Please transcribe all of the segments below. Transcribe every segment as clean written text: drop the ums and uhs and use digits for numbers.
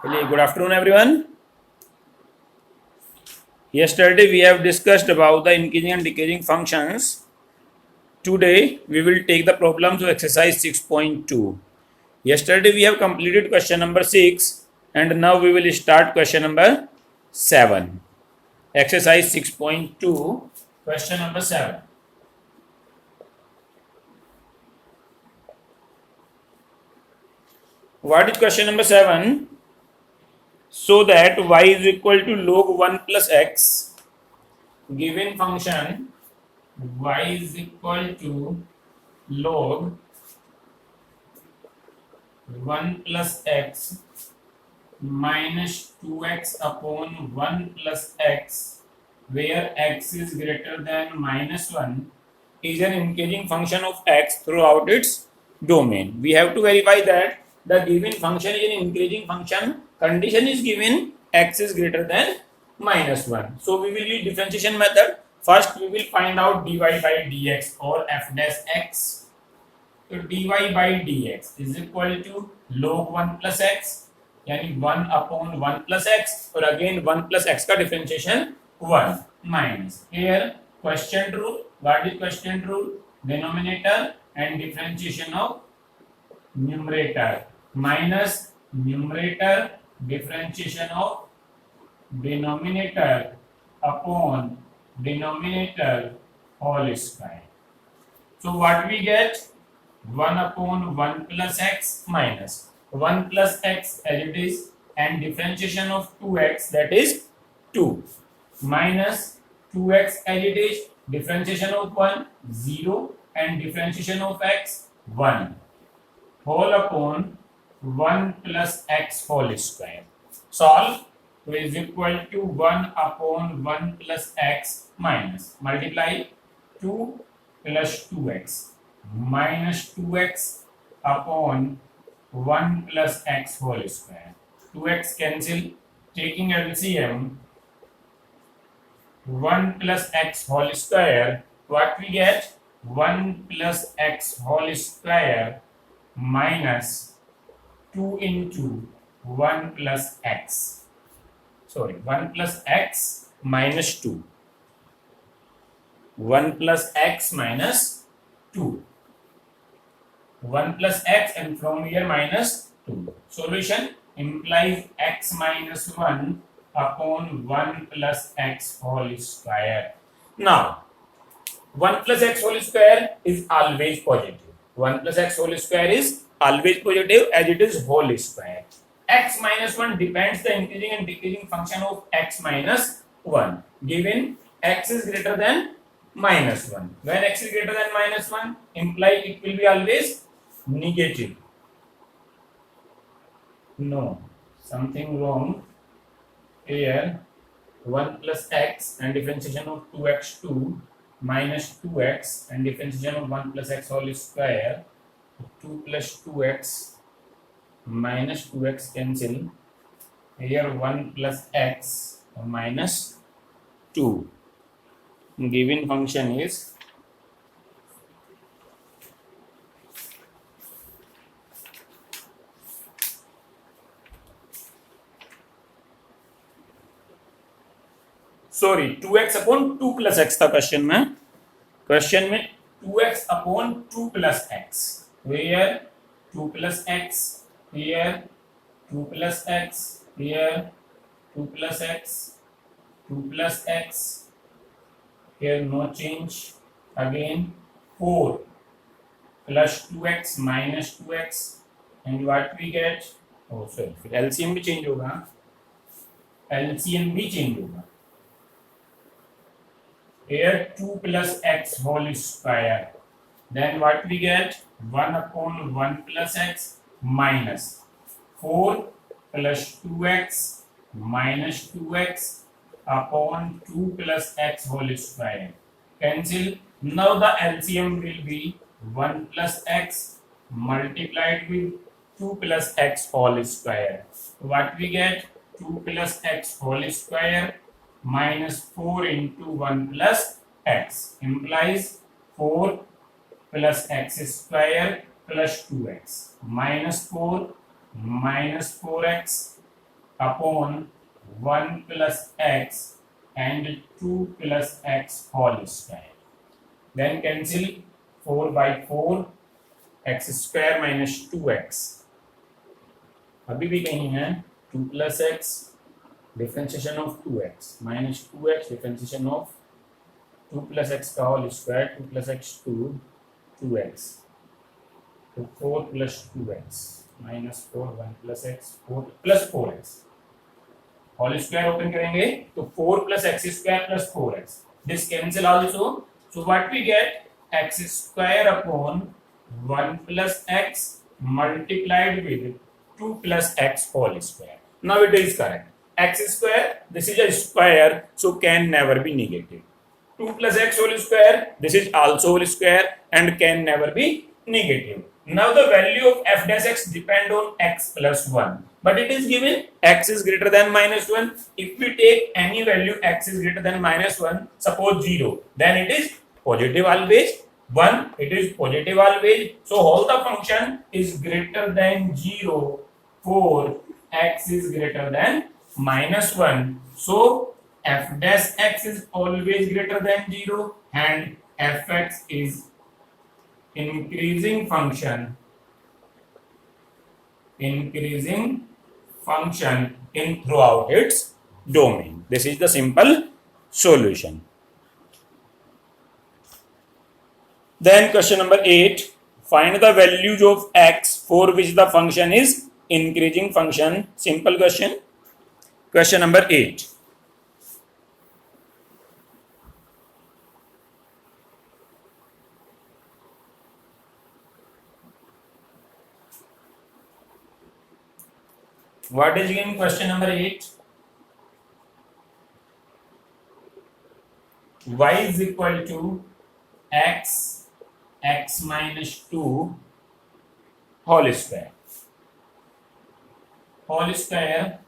Good afternoon, everyone. Yesterday we have discussed about the increasing and decreasing functions. Today we will take the problems of exercise 6.2. Yesterday we have completed question number 6 and now we will start question number 7. Exercise 6.2, question number 7. What is question number 7? So that y is equal to log 1 plus x, given function y is equal to log 1 plus x minus 2x upon 1 plus x, where x is greater than minus 1, is an increasing function of x throughout its domain. We have to verify that the given function is an increasing function. Condition is given x is greater than minus 1. So we will use differentiation method. First we will find out dy by dx or f dash x. तो dy by dx is equal to log 1 plus x यानी 1 upon 1 plus x और again 1 plus x का differentiation 1 minus here question rule. What is question rule? Denominator and differentiation of numerator minus numerator differentiation of denominator upon denominator whole square. So what we get? 1 upon 1 plus x minus 1 plus x as it is and differentiation of 2x that is 2 minus 2x as it is differentiation of 1 0 and differentiation of x 1 whole upon 1 plus x whole square. Solve is equal to 1 upon 1 plus x minus multiply 2 plus 2x minus 2x upon 1 plus x whole square. 2x cancel, taking LCM 1 plus x whole square, what we get? 1 plus x whole square minus 2 into 1 plus x. Sorry, 1 plus x minus 2. 1 plus x minus 2. 1 plus x and from here minus 2. Solution implies x minus 1 upon 1 plus x whole square. Now, 1 plus x whole square is always positive. 1 plus x whole square is always positive as it is whole square. X minus 1 depends the increasing and decreasing function of x minus 1. Given x is greater than minus 1. When x is greater than minus 1, imply it will be always negative. No, something wrong. Here 1 plus x and differentiation of 2x2 minus 2x and differentiation of 1 plus x whole square. 2 plus 2x minus 2x cancel. Here 1 plus x minus 2. Given function is sorry 2x upon 2 plus x था question में 2x upon 2 plus x where 2 plus x here 2 plus x here 2 plus x 2 plus x here no change again 4 plus 2x minus 2x and what we get oh sorry फिर LCM भी change होगा LCM भी change होगा here 2 plus x whole square then what we get 1 upon 1 plus x minus 4 plus 2x minus 2x upon 2 plus x whole square. Cancel. Now the LCM will be 1 plus x multiplied with 2 plus x whole square. What we get? 2 plus x whole square minus 4 into 1 plus x implies 4 plus x square plus 2x minus 4 minus 4x upon 1 plus x and 2 plus x whole square. Then cancel 4 by 4, x square minus 2x. अभी भी कहीं है 2 plus x differentiation of 2x minus 2x differentiation of 2 plus x का whole square, 2 plus x 2x, तो 4 plus 2x minus 4, 1 plus x 4 plus 4x whole square open करेंगे तो 4 plus x square plus 4x, this cancel also, so what we get, x square upon 1 plus x multiplied with 2 plus x whole square. Now it is correct. X square, this is a square, so can never be negative. 2 plus x whole square, this is also whole square and can never be negative. Now the value of f dash x depend on x plus 1. But it is given x is greater than minus 1. If we take any value x is greater than minus 1, suppose 0, then it is positive always. 1, it is positive always. So all the function is greater than 0 for x is greater than minus 1. So f dash x is always greater than 0 and fx is increasing function in throughout its domain. This is the simple solution. Then question number 8, find the values of x for which the function is increasing function. Simple question. Question number 8. What is given question number 8? Y is equal to x minus 2 whole square.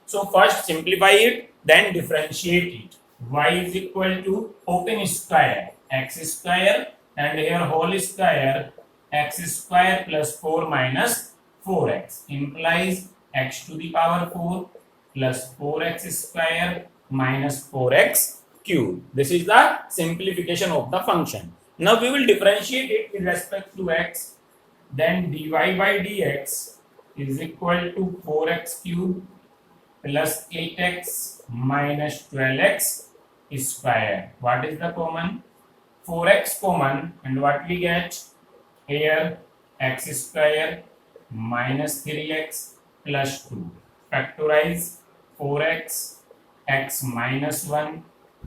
So first simplify it, then differentiate it. Y is equal to open square x square and here whole square x square plus 4 minus 4x implies x to the power 4 plus 4x square minus 4x cube. This is the simplification of the function. Now we will differentiate it with respect to x. Then dy by dx is equal to 4x cube plus 8x minus 12x square. What is the common? 4x common, and what we get here, x square minus 3x plus 2. Factorize 4x, x minus 1,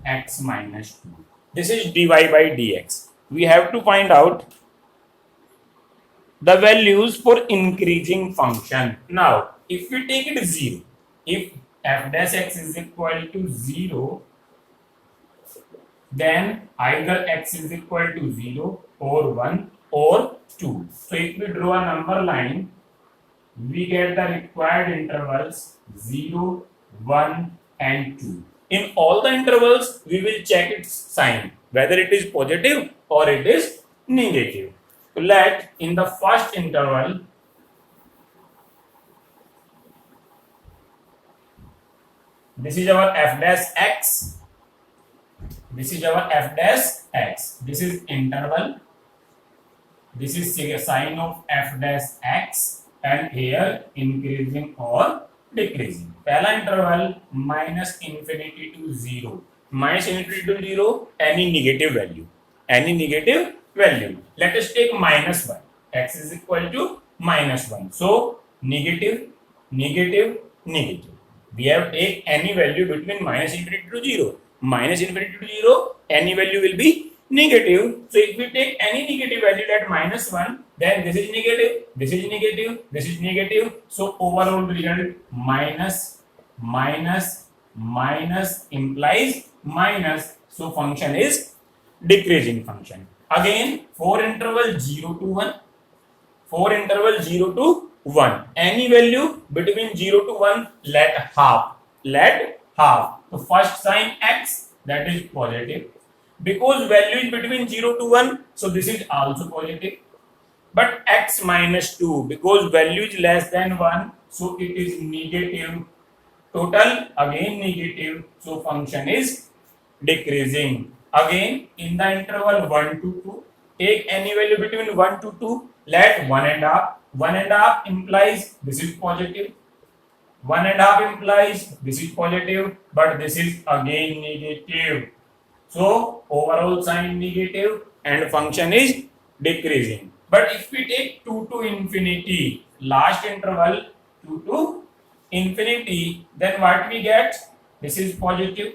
x minus 2. This is dy by dx. We have to find out the values for increasing function. Now, if we take it 0, if f dash x is equal to 0, then either x is equal to 0 or 1 or 2. So, if we draw a number line, we get the required intervals 0, 1 and 2. In all the intervals, we will check its sign, whether it is positive or it is negative. So let in the first interval, this is our f dash x, this is our f dash x, this is interval, this is sign of f dash x and here increasing or decreasing. पहला interval minus infinity to 0, minus infinity to 0, any negative value. Let us take minus 1, x is equal to minus 1. So negative. We have take any value between minus infinity to 0. Minus infinity to 0, any value will be negative. So if we take any negative value at minus 1, then this is negative, this is negative, this is negative. So overall result minus implies minus. So function is decreasing function. Again, for interval 0 to 1, any value between 0 to 1, let half. The first sign x, that is positive. Because value is between 0 to 1, so this is also positive. But x minus 2, because value is less than 1, so it is negative. total again negative, so function is decreasing. Again in the interval 1 to 2, take any value between 1 to 2, let 1.5 implies this is positive, 1.5 implies this is positive, but this is again negative, so overall sign negative and function is decreasing. But if we take 2 to infinity, last interval 2 to infinity, then what we get? This is positive,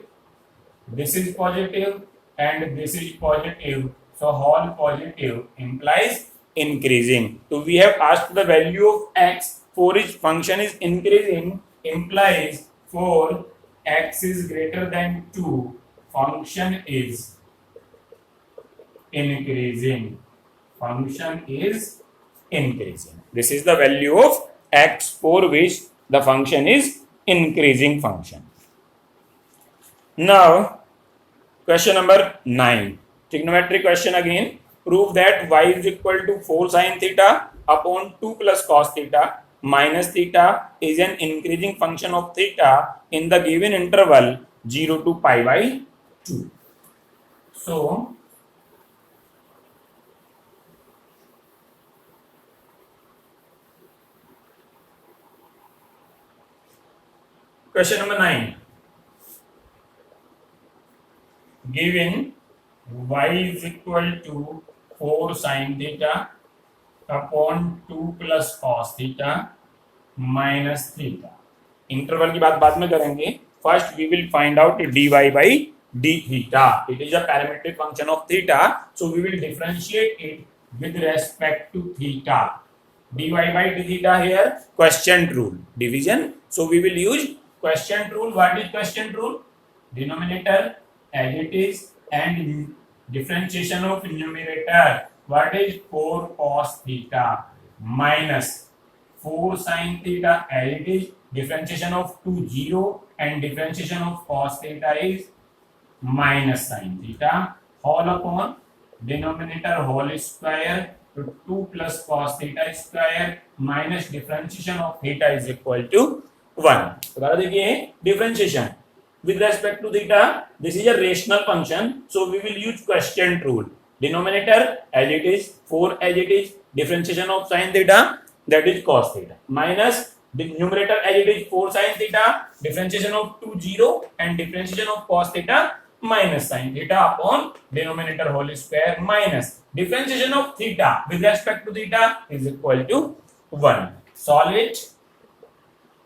this is positive, and this is positive, so whole positive implies increasing. So we have asked the value of x for which function is increasing, implies for x is greater than 2, function is increasing, function is increasing. This is the value of x for which the function is increasing function. Now question number 9, trigonometric question again. Prove that y is equal to 4 sin theta upon 2 plus cos theta minus theta is an increasing function of theta in the given interval 0 to pi by 2. So question number 9, given y is equal to 4 sin theta upon 2 plus cos theta minus theta. Interval की बात बाद में करेंगे. First we will find out dy by d theta. It is a parametric function of theta, so we will differentiate it with respect to theta. dy by d theta here quotient rule division, so we will use quotient rule. What is quotient rule? Denominator as it is and differentiation of numerator. What is 4 cos theta minus 4 sin theta as it is, differentiation of 2 0, and differentiation of cos theta is minus sin theta, whole upon denominator whole square, to 2 plus cos theta square minus differentiation of theta is equal to 1. तो देखिए differentiation with respect to theta, this is a rational function, so we will use quotient rule. Denominator as it is 4 as it is, differentiation of sin theta that is cos theta, minus the numerator as it is 4 sin theta, differentiation of 2 0, and differentiation of cos theta minus sin theta upon denominator whole square minus differentiation of theta with respect to theta is equal to 1. Solve it.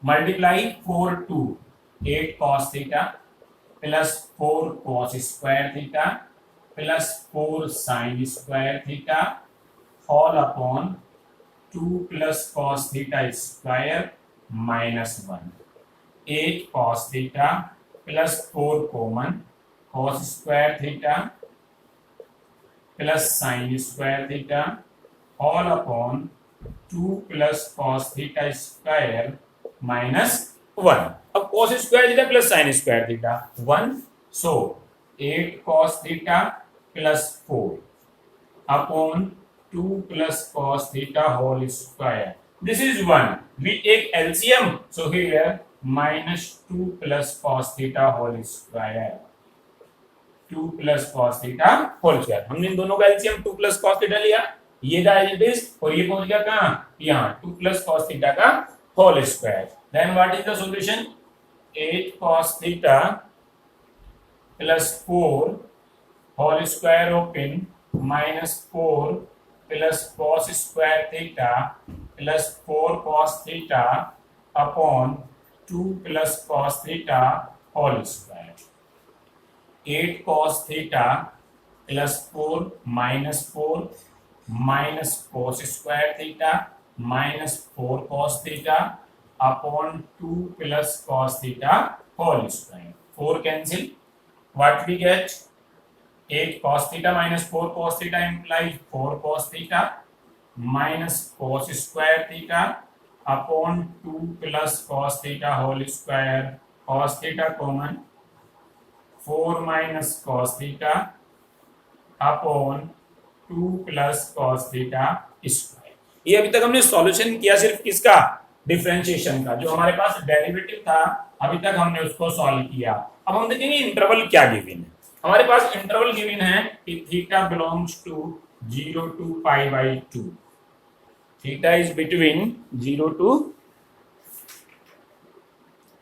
Multiply 4 to 8 cos theta plus 4 cos square theta plus 4 sin square theta whole upon 2 plus cos theta square minus 1. 8 cos theta plus 4 common, cos square theta plus sin square theta whole upon 2 plus cos theta square minus 1. अब cos square theta plus sin square theta 1, so 8 cos theta plus 4 upon 2 plus cos theta whole square. This is 1. We take LCM, so here minus 2 plus cos theta whole square. 2 plus cos theta whole square. हमने इन दोनों का LCM 2 plus cos theta लिया, ये था as it is, और ये पहुंच गया कहाँ? यहाँ 2 plus cos theta का whole square. Then what is the solution? 8 cos theta plus 4 whole square open minus 4 plus cos square theta plus 4 cos theta upon 2 plus cos theta whole square. 8 cos theta plus 4 minus 4 minus cos square theta minus 4 cos theta upon 2 plus cos theta whole square. 4 cancel. What we get? 8 cos theta minus 4 cos theta implies 4 cos theta minus cos square theta upon 2 plus cos theta whole square. Cos theta common, 4 minus cos theta upon 2 plus cos theta square. ये अभी तक हमने solution किया सिर्फ किसका? Differentiation का, जो हमारे पास डेरिवेटिव था अभी तक हमने उसको सॉल्व किया। अब हम देखेंगे इंटरवल क्या गिवन है। हमारे पास इंटरवल गिवन है कि theta belongs to 0 to π/2, theta is between 0 to,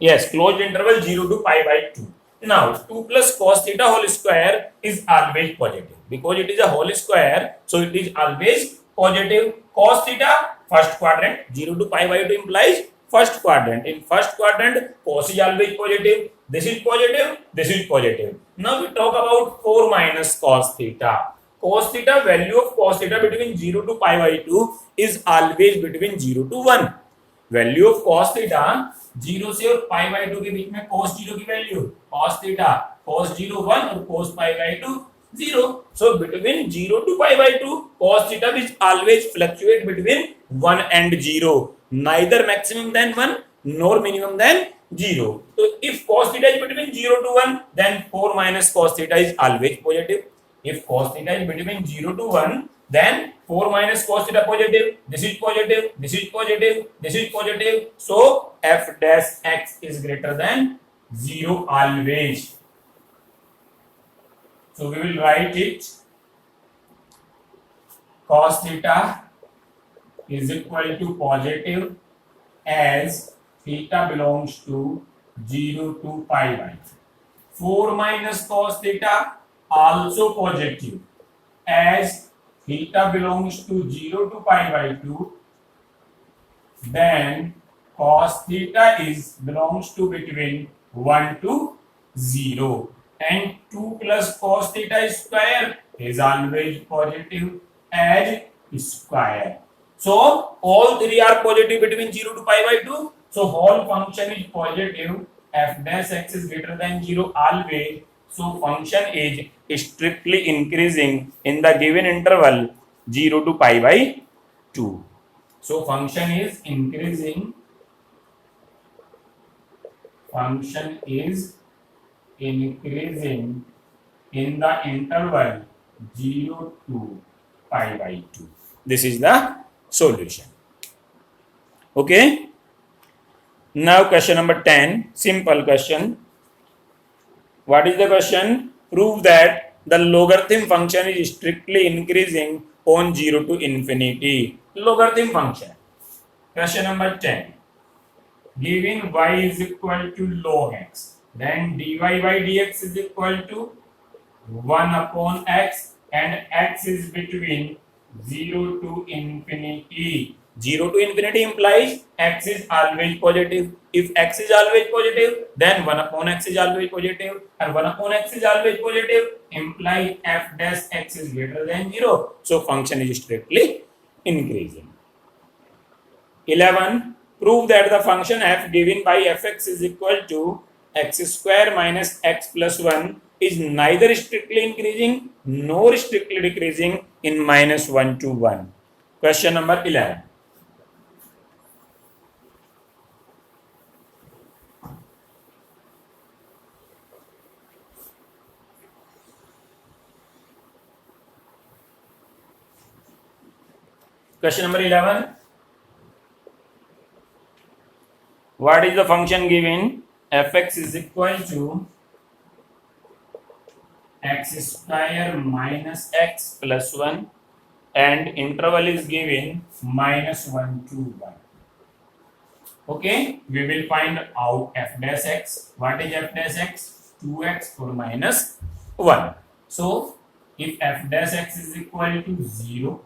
yes, closed interval 0 to π/2. Now 2 plus cos theta whole square is always positive because it is a whole square, so it is always positive. Cos theta first quadrant, 0 to π/2 implies first quadrant. In first quadrant cos is always positive, this is positive, this is positive. Now we talk about 4 minus cos theta. Cos theta, value of cos theta between 0 to π/2 is always between 0 to 1. Value of cos theta 0 से और π/2 के बीच में cos 0 की value cos theta cos 0 1 और cos π/2 0. So between 0 to π/2 cos theta is always fluctuate between 1 and 0, neither maximum than 1 nor minimum than 0. So if cos theta is between 0 to 1, then 4 minus cos theta is always positive. If cos theta is between 0 to 1, then 4 minus cos theta positive, this is positive, this is positive, this is positive. So f dash x is greater than 0 always. So we will write it cos theta is equal to positive as theta belongs to 0 to π/2. 4 minus cos theta also positive as theta belongs to 0 to π/2, then cos theta is belongs to between 1 to 0, and 2 plus cos theta square is always positive as square. So all three are positive between 0 to π/2, so whole function is positive. F dash x is greater than 0 always. So function is strictly increasing in the given interval 0 to π/2. So function is increasing. Function is increasing in the interval 0 to π/2. This is the solution. Okay. Now question number 10. Simple question. What is the question? Prove that the logarithm function is strictly increasing on 0 to infinity. Logarithm function. Question number 10. Given y is equal to log x, then dy by dx is equal to 1 upon x, and x is between 0 to infinity. 0 to infinity implies x is always positive. If x is always positive, then 1 upon x is always positive, and 1 upon x is always positive implies f dash x is greater than 0. So function is strictly increasing. 11. Prove that the function f given by fx is equal to x square minus x plus 1 is neither strictly increasing nor strictly decreasing in minus 1 to 1. Question number 11. Question number 11. What is the function given? Fx is equal to x square minus x plus 1, and interval is given minus 1 to 1. Okay, we will find out f dash x. What is f dash x? 2x or minus 1. So if f dash x is equal to 0,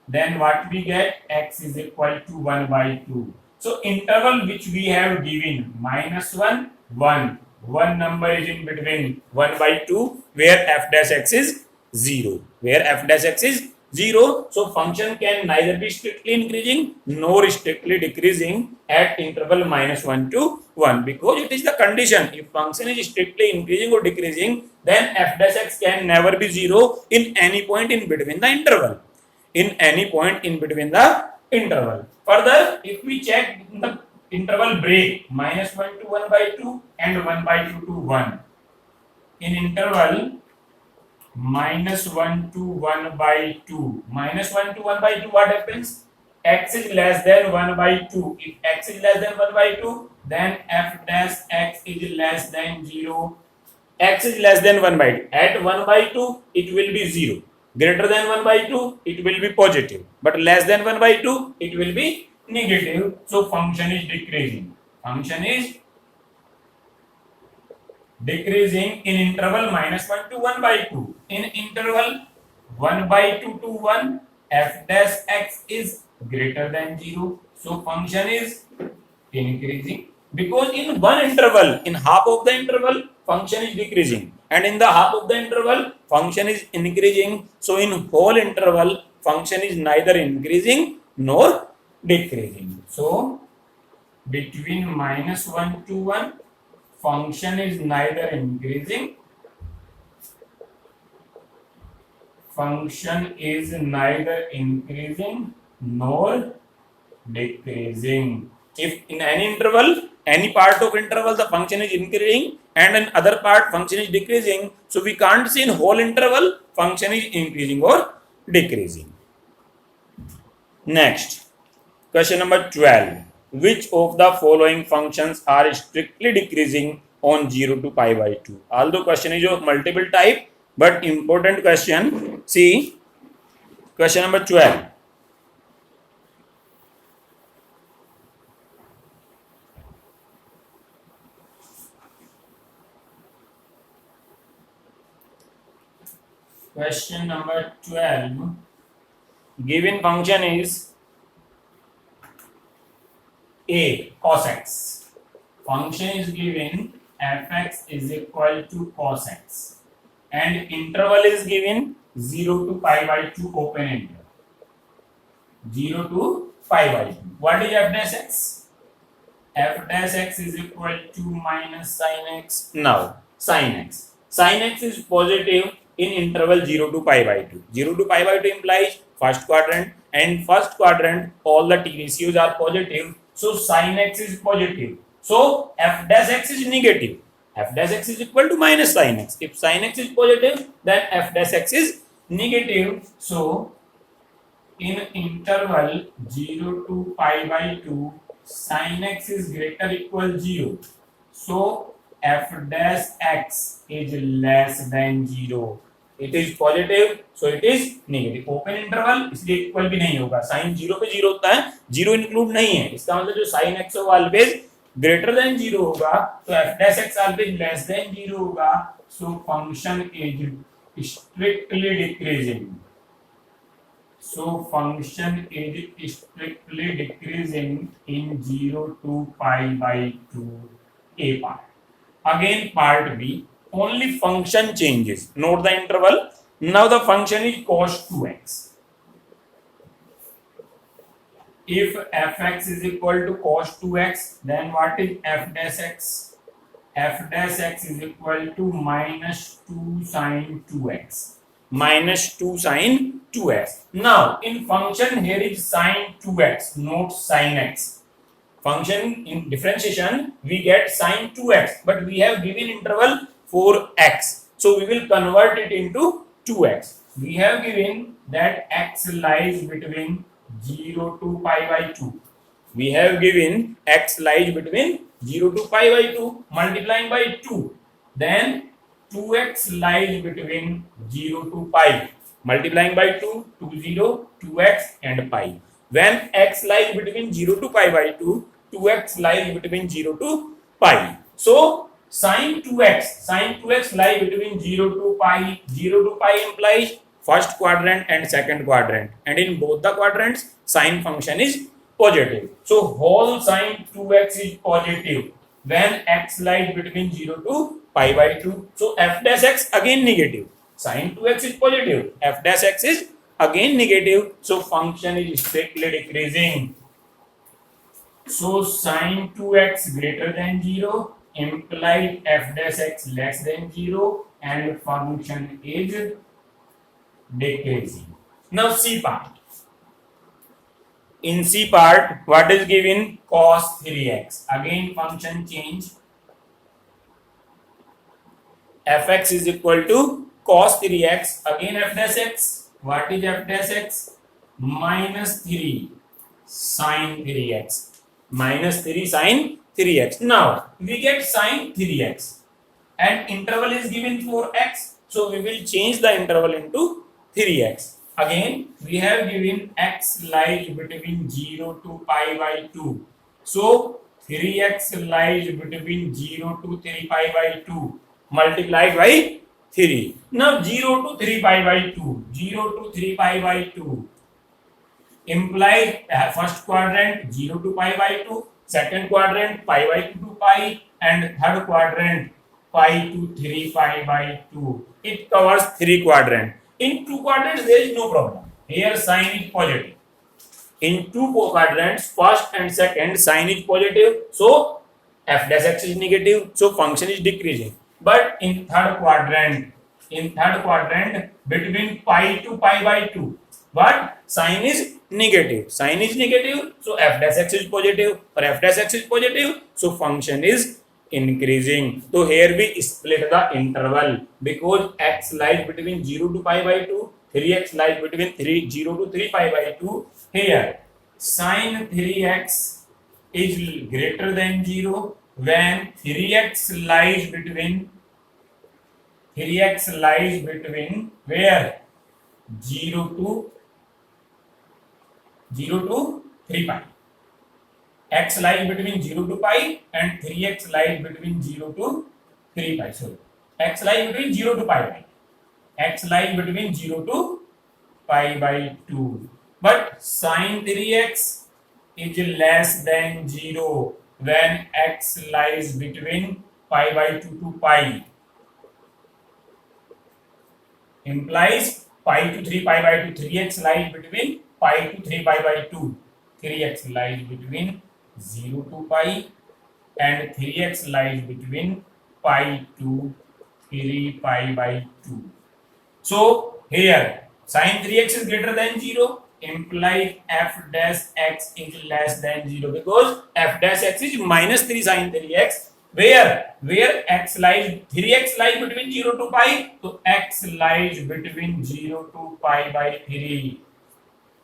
then what we get? X is equal to 1 by 2. So interval which we have given minus 1, 1. One number is in between 1 by 2 where f dash x is 0. Where f dash x is 0. So function can neither be strictly increasing nor strictly decreasing at interval minus 1 to 1, because it is the condition. If function is strictly increasing or decreasing, then f dash x can never be 0 in any point in between the interval. In any point in between the interval. Further, if we check the interval break minus 1 to 1 by 2 and 1 by 2 to 1. In interval minus 1 to 1 by 2. Minus 1 to 1 by 2, what happens? x is less than 1 by 2. If x is less than 1 by 2, then f dash x is less than 0. X is less than 1 by 2. At 1 by 2, it will be 0. Greater than 1 by 2, it will be positive. But less than 1 by 2, it will be negative. So function is decreasing. Function is decreasing in interval -1 to 1 by 2. In interval 1 by 2 to 1, f dash x is greater than 0. So function is increasing, because in one interval, in half of the interval, function is decreasing, and in the half of the interval, function is increasing. So in whole interval, function is neither increasing nor decreasing. So between -1 to 1, function is neither increasing, nor decreasing. If in any interval, any part of interval, the function is increasing, and in other part function is decreasing, so we can't see in whole interval function is increasing or decreasing. Next, question number 12. Which of the following functions are strictly decreasing on 0 to pi by 2? Although question is of multiple type, but important question. See, question number 12. Question number 12. Given function is a cos x. Function is given fx is equal to cos x, and interval is given 0 to pi by 2 open interval. 0 to pi by 2. What is f dash x? F dash x is equal to minus sin x. Now sin x. Sin x is positive in interval 0 to pi by 2. 0 to pi by 2 implies first quadrant, and first quadrant all the t ratios are positive. So sin x is positive. So f dash x is negative. F dash x is equal to minus sin x. If sin x is positive, then f dash x is negative. So in interval 0 to pi by 2, sin x is greater equal 0. So f dash x is less than 0. It is positive, so it is negative. Open interval इसलिए equal भी नहीं होगा. Sign 0 पे 0 होता है, 0 include नहीं है. इसका मतलब जो साइन x होगा ऑलवेज ग्रेटर देन 0 होगा, तो f dash x always less than 0 होगा. So function is strictly decreasing. So function is strictly decreasing in 0 to pi by 2 a part. Again part B, only function changes. Note the interval. Now the function is cos 2x. If fx is equal to cos 2x, then what is f dash x? F dash x is equal to minus 2 sin 2x. Minus 2 sin 2x. Now in function here is sin 2x, not sin x. Function in differentiation we get sin 2x, but we have given interval for x, so we will convert it into 2x. We have given that x lies between 0 to pi by 2. We have given x lies between 0 to pi by 2, multiplying by 2. Then 2x lies between 0 to pi, multiplying by 2, 0, 2x and pi. When x lies between 0 to pi by 2, 2x lies between 0 to pi. So sin 2x lies between 0 to pi. 0 to pi implies first quadrant and second quadrant, and in both the quadrants sin function is positive. So whole sin 2x is positive when x lies between 0 to pi by 2. So f dash x again negative. Sin 2x is positive. F dash x is again negative. So function is strictly decreasing. So sin 2x greater than 0 implies f dash x less than 0 and function is decreasing. Now C part. In C part, what is given? Cos 3x. Again function change. Fx is equal to cos 3x. Again f dash x. What is f dash x? Minus 3 sine 3x. Minus 3 sine 3x. Now we get sine 3x and interval is given for x. So we will change the interval into 3x. Again we have given x lies between 0 to pi by 2. So 3x lies between 0 to 3 pi by 2 multiplied by 3. Now 0 to 3 pi by 2. 0 to 3 pi by 2 implies first quadrant 0 to pi by 2, second quadrant pi by 2 to pi, and third quadrant pi to 3 pi by 2. It covers 3 quadrants. In 2 quadrants there is no problem. Here sign is positive. In 2 quadrants, first and second, sign is positive, so f dash x is negative, so function is decreasing. But in third quadrant between pi to pi by 2, but sign is negative. Sign is negative, so f dash x is positive. For f dash x is positive, so function is increasing. So here we split the interval because x lies between 0 to pi by 2, 3x lies between 0 to 3 pi by 2. Here sin 3x is greater than 0 when 3x lies between where 0 to 3 pi. X lies between 0 to pi and 3x lies between 0 to 3 pi. So x lies between 0 to pi by. X lies between 0 to pi by 2. But sin 3x is less than 0 when x lies between pi by 2 to pi. Implies pi to 3 pi by 2. 3x lies between pi to 3 pi by 2. 3x lies between 0 to pi and 3x lies between pi to 3 pi by 2. So here sin 3x is greater than 0 implies f dash x is less than 0 because f dash x is minus 3 sin 3x where x lies 3x lies between 0 to pi, so x lies between 0 to pi by 3.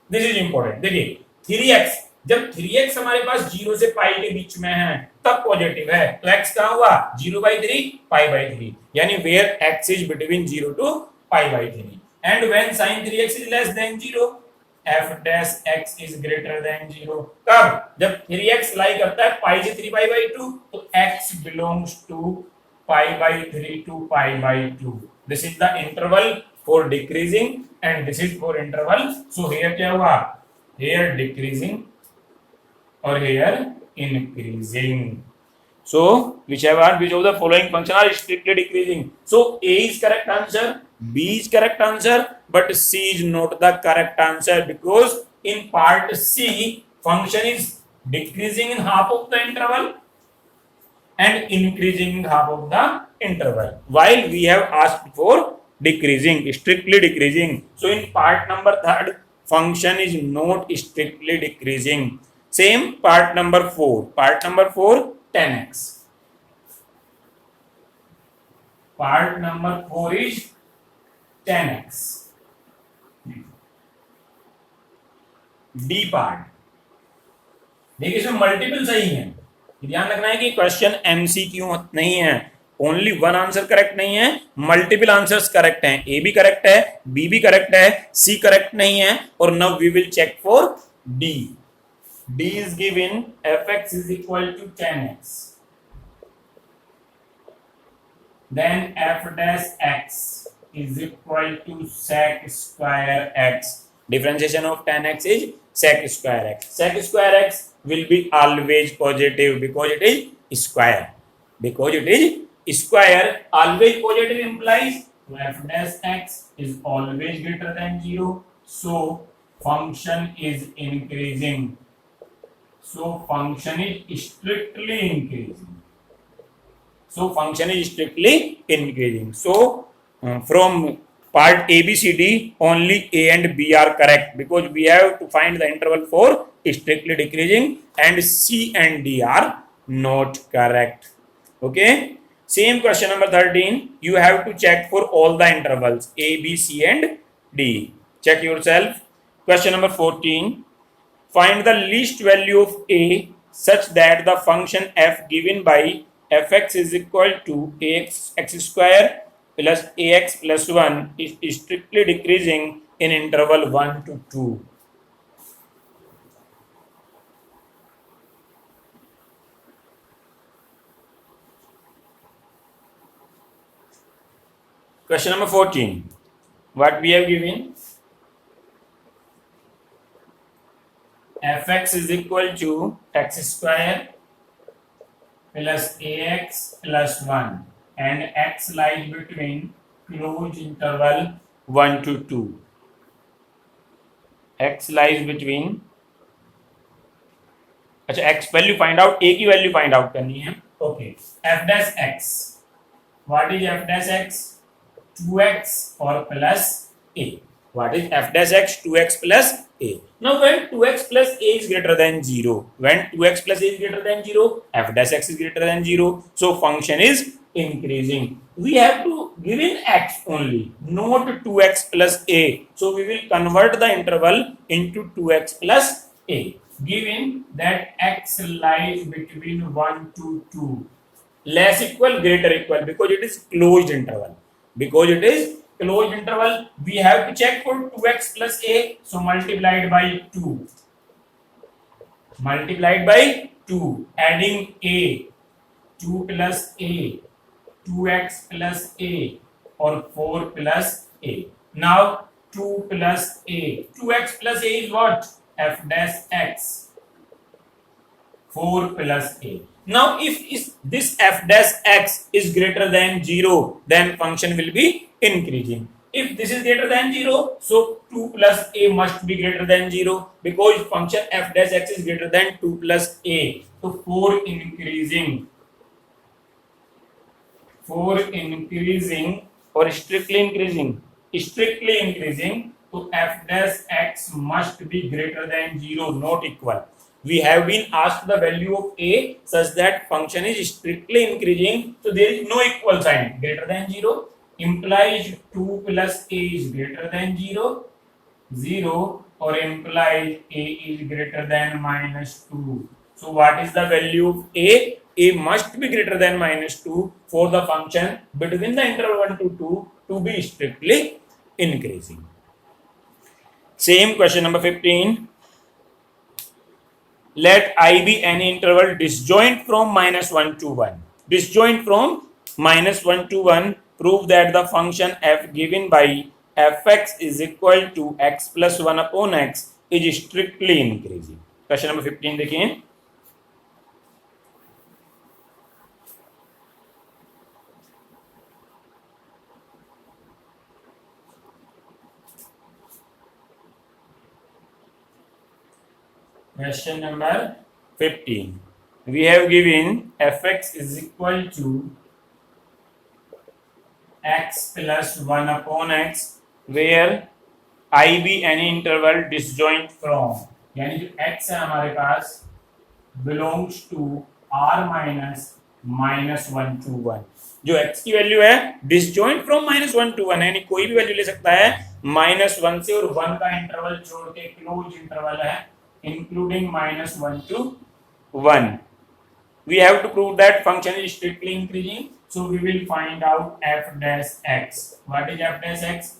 This is important. देखिए 3x जब 3x हमारे पास 0 से पाई के बीच में है तब positive है, तो x कहाँ हुआ 0/3 पाई by 3 यानी where x is between 0 to pi by 3 and when sin 3x is less than 0 f dash x is greater than 0. कब जब 3x लाई करता है पाई से 3 pi by 2 तो x belongs to pi by 3 to pi by 2. This is the interval for decreasing and this is for interval. So here क्या हुआ here decreasing or here increasing. So which of the following function are strictly decreasing? So A is correct answer, B is correct answer, but C is not the correct answer because in part C function is decreasing in half of the interval and increasing in half of the interval, while we have asked for decreasing, strictly decreasing. So in part number 3 function is not strictly decreasing. Same part number 4 10x. Part number 4 is 10x. D part देखिए इसमें multiple सही है, ध्यान रखना है कि question MCQ नहीं है, ओनली वन आंसर करेक्ट नहीं है, मल्टीपल आंसर्स करेक्ट हैं. ए भी करेक्ट है, बी भी करेक्ट है, सी करेक्ट नहीं है. और now we will check for D. D is given fx is equal to 10x. Then f dash x is equal to sec square x. Differentiation of 10x is sec square x. Sec square x will be always positive because it is square. Because it is square, always positive implies f dash x is always greater than 0. So function is increasing. So function is strictly increasing. So from part A, B, C, D, only A and B are correct because we have to find the interval for strictly decreasing and C and D are not correct. Okay. Same question number 13. You have to check for all the intervals A, B, C and D. Check yourself. Question number 14. find the least value of a such that the function f given by fx is equal to ax x square plus ax plus 1 is strictly decreasing in interval 1 to 2. Question number 14. What we have given? Fx is equal to x square plus ax plus 1 and x lies between closed interval 1 to 2. X lies between, अच्छा x value find out, a की value find out करनी है. Okay, f dash x, what is f dash x? 2x or plus a. What is f dash x? 2x plus a. Now when 2x plus a is greater than 0, when 2x plus a is greater than 0, f dash x is greater than 0, so function is increasing. We have to give in x only, not 2x plus a. So we will convert the interval into 2x plus a. Given that x lies between 1 to 2, less equal, greater equal, because it is closed interval. Because it is closed interval, we have to check for 2x plus a. So multiplied by 2. Multiplied by 2. Adding a. 2 plus a. 2x plus a. Or 4 plus a. Now 2 plus a. 2x plus a is what? F dash x. 4 plus a. Now if this f dash x is greater than 0, then function will be increasing. If this is greater than 0, so 2 plus a must be greater than 0, because function f dash x is greater than 2 plus a. So 4 increasing or strictly increasing. Strictly increasing, so f dash x must be greater than 0, not equal. We have been asked the value of a such that function is strictly increasing, so there is no equal sign. Greater than 0 implies 2 plus a is greater than 0, 0, or implies a is greater than minus 2. So what is the value of a? A must be greater than minus 2 for the function between the interval 1 to 2 to be strictly increasing. Same question number 15. Let I be any interval disjoint from minus 1 to 1. Disjoint from minus 1 to 1. Prove that the function f given by fx is equal to x plus 1 upon x is strictly increasing. Question number 15 again. Question number 15. We have given fx is equal to x plus 1 upon x, where I be any interval disjoint from, यानी जो x है हमारे पास belongs to r minus 1 to 1. जो x की value है disjoint from minus 1 to 1, यानी कोई भी वैल्यू ले सकता है minus 1 से, और 1 का इंटरवल छोड़ के क्लोज इंटरवल है including minus 1 to 1. We have to prove that function is strictly increasing, so we will find out f dash x. What is f dash x?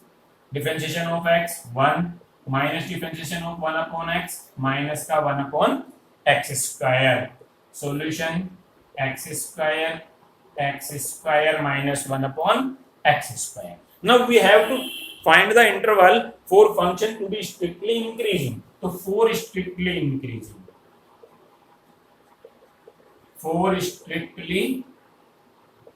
Differentiation of x 1 minus differentiation of 1 upon x minus का 1 upon x square. Solution x square minus 1 upon x square. Now we have to find the interval for function to be strictly increasing. So 4 strictly increasing. 4 strictly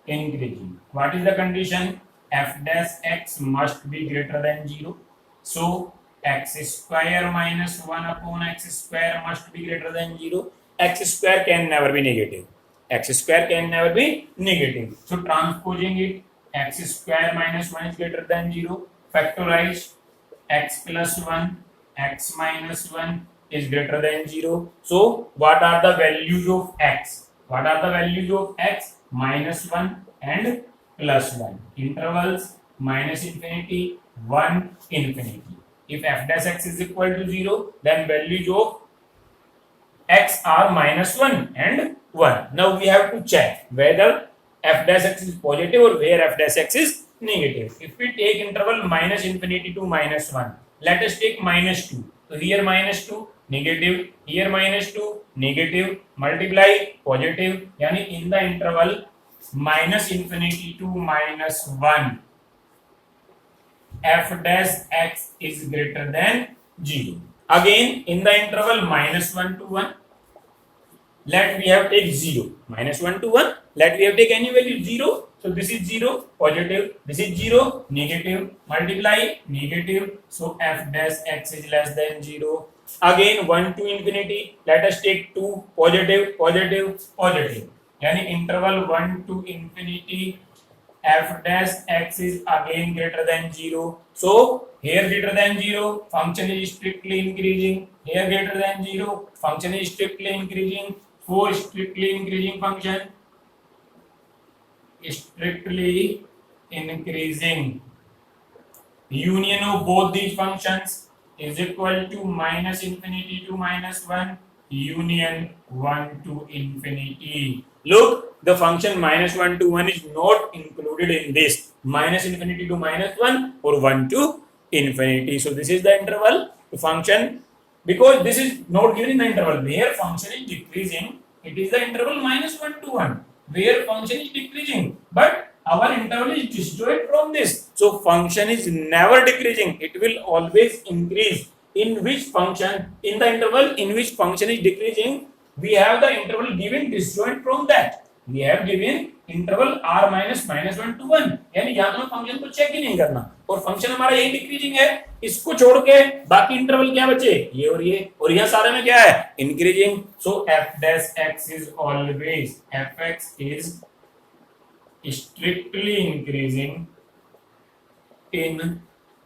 increasing. What is the condition? F dash x must be greater than 0. So x square minus 1 upon x square must be greater than 0. X square can never be negative. X square can never be negative. So transposing it, x square minus 1 is greater than 0. Factorize x plus 1, x minus 1 is greater than 0. So what are the values of x? What are the values of x? Minus 1 and plus 1. Intervals minus infinity, 1 infinity. If f dash x is equal to 0, then values of x are -1 and 1. Now we have to check whether f dash x is positive or where f dash x is negative. If we take interval minus infinity to -1, let us take -2. So here -2 negative, here -2 negative, multiply positive, yani in the interval minus infinity to -1, f dash x is greater than 0. Again in the interval -1 to 1, let we have take 0. -1 to 1, let we have take any value 0. So this is 0 positive, this is 0 negative, multiply negative, so f dash x is less than 0. Again 1 to infinity, let us take 2 positive positive positive, yani interval 1 to infinity, f dash x is again greater than 0. So here greater than 0, function is strictly increasing. Here greater than 0, function is strictly increasing. For strictly increasing function, strictly increasing, union of both these functions is equal to minus infinity to -1, union 1 to infinity. Look, the function -1 to 1 is not included in this minus infinity to -1 or 1 to infinity. So this is the interval function, because this is not given in the interval where function is decreasing. It is the interval -1 to 1 where function is decreasing, but our interval is disjoint from this. So function is never decreasing, it will always increase. In which function, in the interval in which function is decreasing, we have the interval given disjoint from that. We have given interval r minus -1 to 1, यानी यहाँ तो function को check ही नहीं करना, और function हमारा यही decreasing है, इसको छोड़ के बाकी इंटरवल क्या बचे, ये, और यहाँ सारे में क्या है, increasing. So f dash x is always, fx is strictly increasing in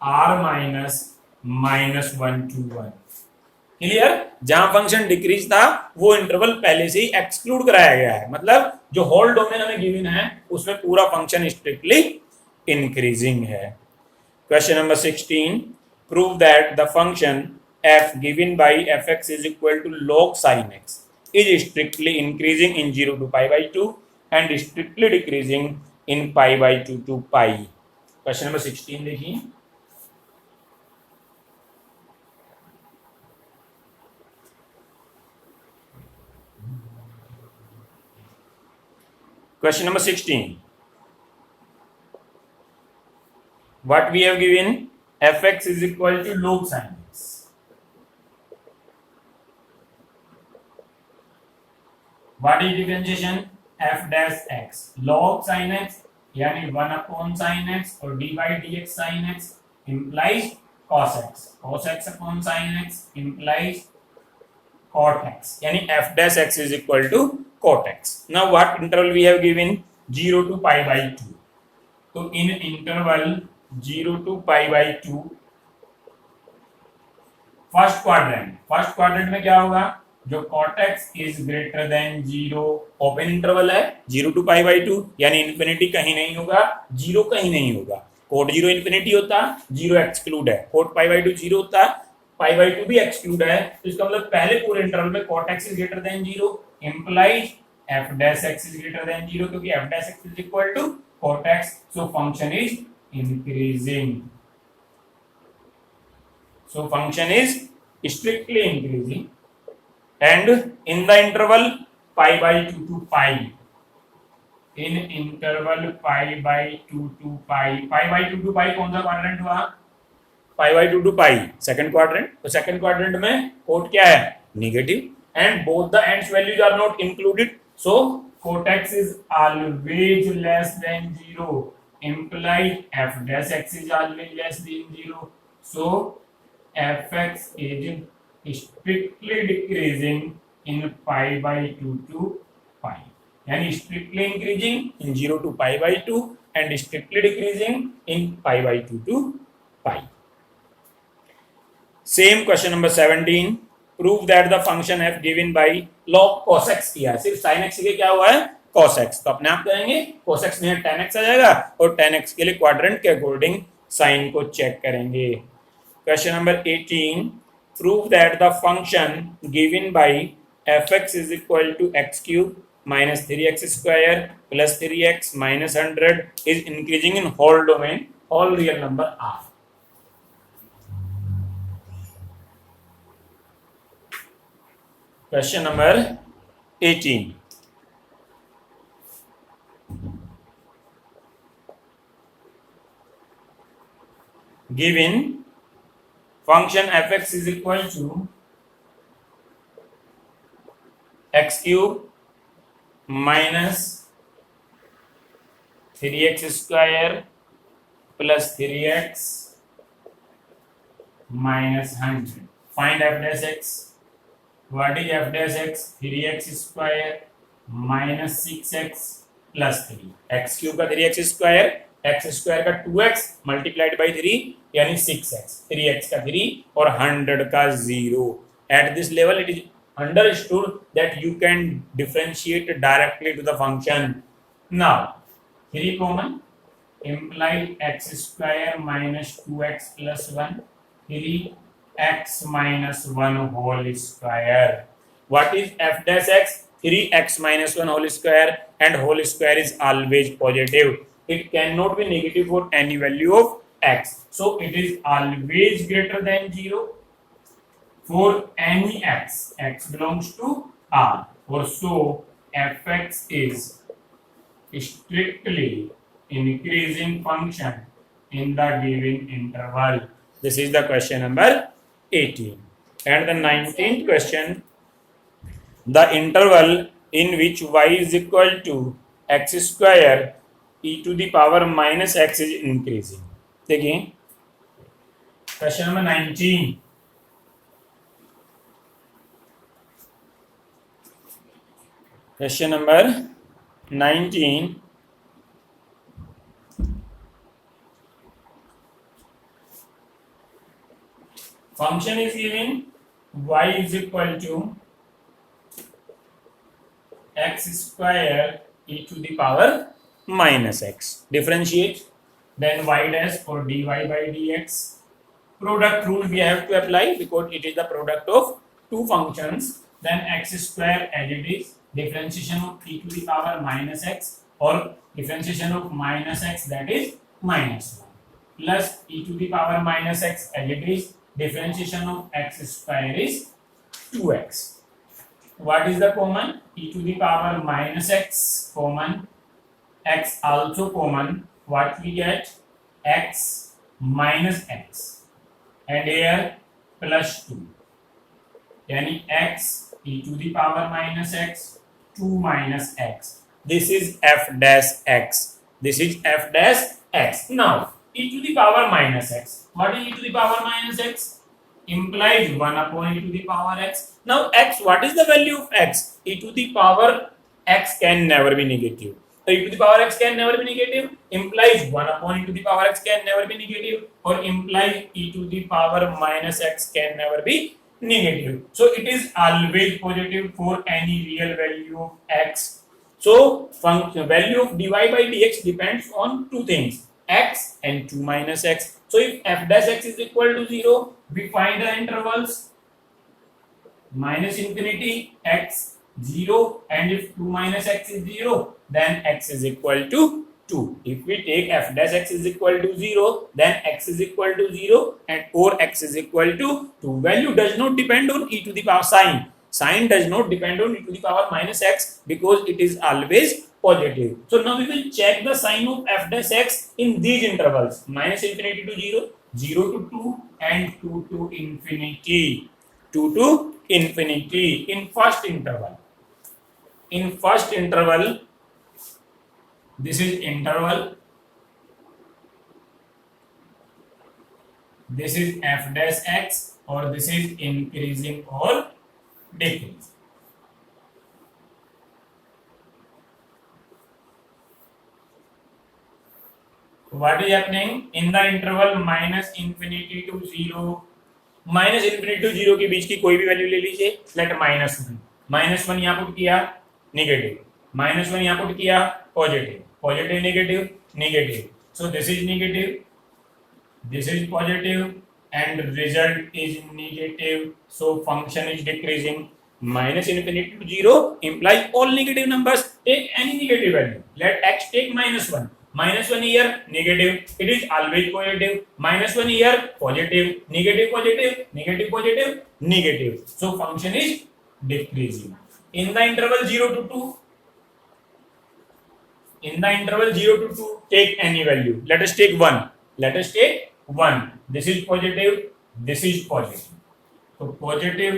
r minus -1 to 1. Clear. जहां फंक्शन डिक्रीज था वो इंटरवल पहले से ही एक्सक्लूड कराया गया है, मतलब जो होल डोमेन हमें गिवन है उसमें पूरा फंक्शन स्ट्रिक्टली इंक्रीजिंग है. Question number 16, prove that the function f given by fx is equal to log sin x is strictly increasing in 0 to pi by 2 and strictly decreasing in pi by 2 to pi. Question number 16 देखिए. Question number 16. What we have given, fx is equal to log sin x. What is differentiation? F dash x. Log sin x यानी 1 upon sin x और d by dx sin x implies cos x. Cos x upon sin x implies cot x. यानी f dash x is equal to cot x. Now what interval we have given? 0 to pi by 2. So in interval 0 to pi by 2, first quadrant में क्या होगा, जो cot x is greater than 0, open interval है 0 to pi by 2, यानी infinity कहीं नहीं होगा, 0 कहीं नहीं होगा. cot 0 इन्फिनिटी होता, 0 एक्सक्लूड है. cot pi by 2 0 होता, pi by 2 भी एक्सक्लूड है. तो इसका मतलब पहले पूरे इंटरवल में cot x is greater than 0 implies f dash x is greater than 0, क्योंकि f dash x is equal to cot x. So function is increasing. So function is strictly increasing, and in the interval pi by 2 to pi, in interval pi by 2 to pi, pi by 2 to pi कौन सा quadrant हुआ, pi by 2 to pi second quadrant. तो second quadrant में cot क्या है, negative, and both the ends values are not included. So cot x is always less than 0, implies f dash x is always less than 0. So fx is strictly decreasing in pi by 2 to pi, यानी strictly increasing in 0 to pi by 2 and strictly decreasing in pi by 2 to pi. Same question number 17. Prove that the function f given by log cos x किया, सिर्फ sin x के क्या हुआ है, cos x. तो अपने आप करेंगे cos x में tan x आ जाएगा, और tan x के लिए क्वाड्रेंट के अकॉर्डिंग साइन को चेक करेंगे. Question number 18. Prove that the function given by fx is equal to x cube minus 3x square plus 3x minus 100 is increasing in whole domain, all real number r. Question number 18. Given function fx is equal to x cube minus 3x square plus 3x minus 100. Find f dash x. What is f dash x? 3x square minus 6x plus 3. x cube का 3x square, x square का 2x multiplied by 3 यानी 6x, 3x का 3 और 100 का 0. At this level it is understood that you can differentiate directly to the function. Now 3 common implies x square minus 2x plus 1, 3x minus 1 whole square. What is f dash x? 3x minus 1 whole square, and whole square is always positive. It cannot be negative for any value of x. So it is always greater than 0 for any x. X belongs to R. Or so fx is strictly increasing function in the given interval. This is the question number 18. And the 19th question, the interval in which y is equal to x square e to the power minus x is increasing. देखिए question number 19. Question number 19. Function is given y is equal to x square e to the power minus x. Differentiate, then y dash for dy by dx. Product rule we have to apply because it is the product of two functions. Then x square as it is, differentiation of e to the power minus x, or differentiation of minus x, that is minus 1, plus e to the power minus x as it is, differentiation of x square is 2x. What is the common? E to the power minus x common, x also common. What we get? X minus x, and here plus 2, yani x e to the power minus x, 2 minus x. This is f dash x. This is f dash x. Now e to the power minus x. What is e to the power minus x? Implies 1 upon e to the power x. Now x, what is the value of x? E to the power x can never be negative. So e to the power x can never be negative, implies 1 upon e to the power x can never be negative, or implies e to the power minus x can never be negative. So it is always positive for any real value of x. So function value of dy by dx depends on two things, x and 2 minus x. So if f dash x is equal to 0, we find the intervals minus infinity x 0, and if 2 minus x is 0, then x is equal to 2. If we take f dash x is equal to 0, then x is equal to 0 and or x is equal to 2. Value does not depend on e to the power sign. Sign does not depend on e to the power minus x because it is always positive. So now we will check the sign of f dash x in these intervals, minus infinity to 0, 0 to 2, and 2 to infinity. 2 to infinity in first interval. In first interval, this is interval, this is f dash x, or this is increasing or decreasing. What is happening in the interval minus infinity to 0? Minus infinity to 0 के बीच की कोई भी value ले लीजिए. Let minus one यहाँ put किया negative, minus one यहाँ पुट किया positive, positive negative negative. So this is negative, this is positive, and result is negative. So function is decreasing. Minus infinity to 0 implies all negative numbers. Take any negative value. Let x take -1. -1 here, negative. It is always positive. -1 here, positive. Negative, positive. Negative, positive. Negative. So function is decreasing. In the interval 0 to 2, take any value. Let us take 1. Let us take 1. This is positive. This is positive. So positive,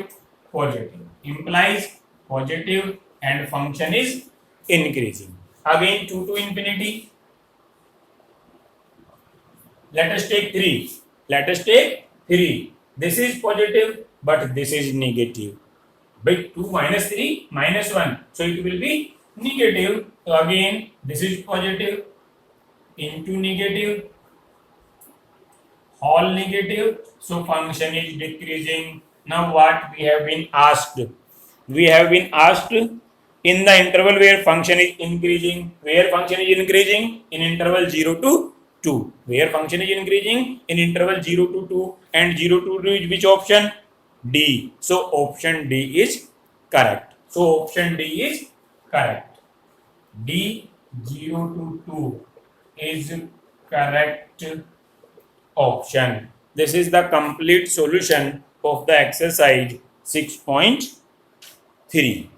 positive implies positive and function is increasing. Again 2 to infinity. Let us take 3. Let us take 3. This is positive but this is negative. By 2 minus 3 minus 1. So it will be negative. So again this is positive into negative, whole negative. So function is decreasing. Now what we have been asked? We have been asked in the interval where function is increasing. Where function is increasing? In interval 0 to 2. Where function is increasing? In interval 0 to 2. And 0 to 2 is which option? D. So option D is correct. So option D is correct. D 0 to 2 is correct option. This is the complete solution of the exercise 6.3.